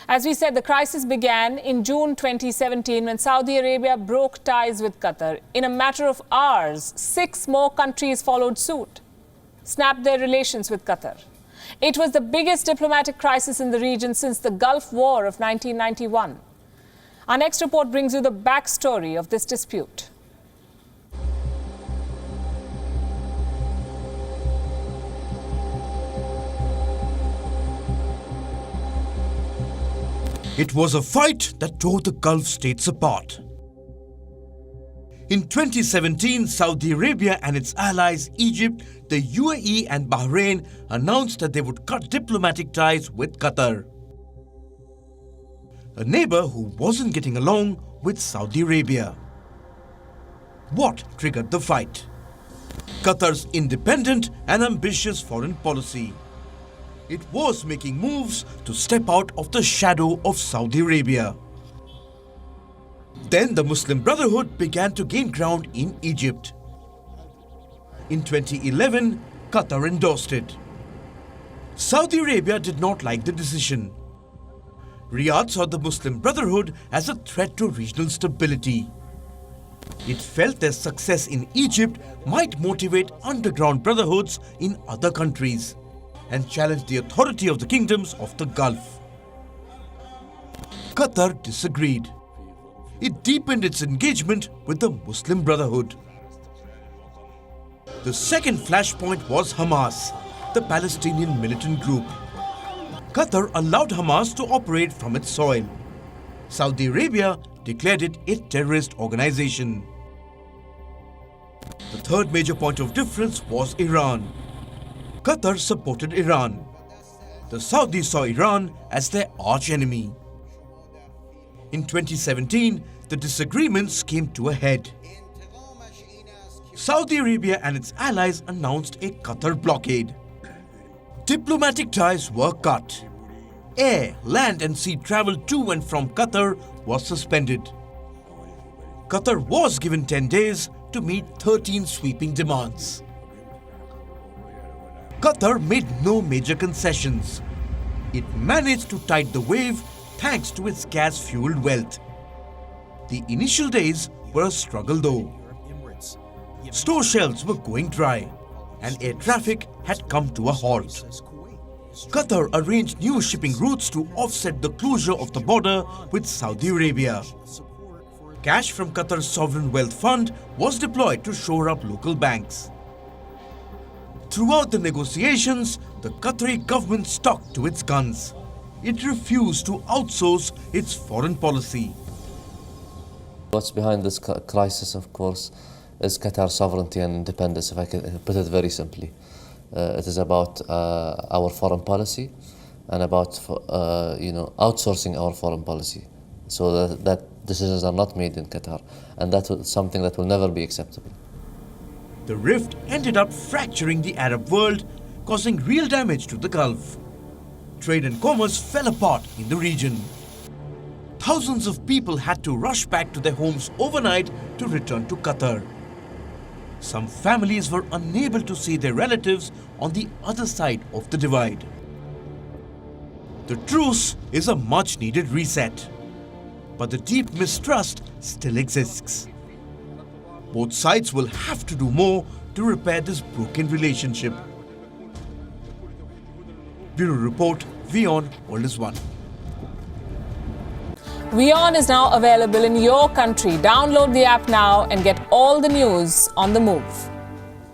As we said, the crisis began in June 2017 when Saudi Arabia broke ties with Qatar. In a matter of hours, 6 more countries followed suit, snapped their relations with Qatar. It was the biggest diplomatic crisis in the region since the Gulf War of 1991. Our next report brings you the backstory of this dispute. It was a fight that tore the Gulf states apart. In 2017, Saudi Arabia and its allies Egypt, the UAE and Bahrain announced that they would cut diplomatic ties with Qatar, a neighbor who wasn't getting along with Saudi Arabia. What triggered the fight? Qatar's independent and ambitious foreign policy. It was making moves to step out of the shadow of Saudi Arabia. Then the Muslim Brotherhood began to gain ground in Egypt. In 2011, Qatar endorsed it. Saudi Arabia did not like the decision. Riyadh saw the Muslim Brotherhood as a threat to regional stability. It felt their success in Egypt might motivate underground brotherhoods in other countries and challenge the authority of the kingdoms of the Gulf. Qatar disagreed. It deepened its engagement with the Muslim Brotherhood. The second flashpoint was Hamas, the Palestinian militant group. Qatar allowed Hamas to operate from its soil. Saudi Arabia declared it a terrorist organization. The third major point of difference was Iran. Qatar supported Iran. The Saudis saw Iran as their arch-enemy. In 2017, the disagreements came to a head. Saudi Arabia and its allies announced a Qatar blockade. Diplomatic ties were cut. Air, land and sea travel to and from Qatar was suspended. Qatar was given 10 days to meet 13 sweeping demands. Qatar made no major concessions. It managed to tide the wave thanks to its gas-fueled wealth. The initial days were a struggle though. Store shelves were going dry and air traffic had come to a halt. Qatar arranged new shipping routes to offset the closure of the border with Saudi Arabia. Cash from Qatar's sovereign wealth fund was deployed to shore up local banks. Throughout the negotiations, the Qatari government stuck to its guns. It refused to outsource its foreign policy. What's behind this crisis, of course, is Qatar's sovereignty and independence, if I can put it very simply. It is about our foreign policy and about outsourcing our foreign policy, so that decisions are not made in Qatar, and that's something that will never be acceptable. The rift ended up fracturing the Arab world, causing real damage to the Gulf. Trade and commerce fell apart in the region. Thousands of people had to rush back to their homes overnight to return to Qatar. Some families were unable to see their relatives on the other side of the divide. The truce is a much-needed reset, but the deep mistrust still exists. Both sides will have to do more to repair this broken relationship. Bureau Report, WION World is One. WION is now available in your country. Download the app now and get all the news on the move.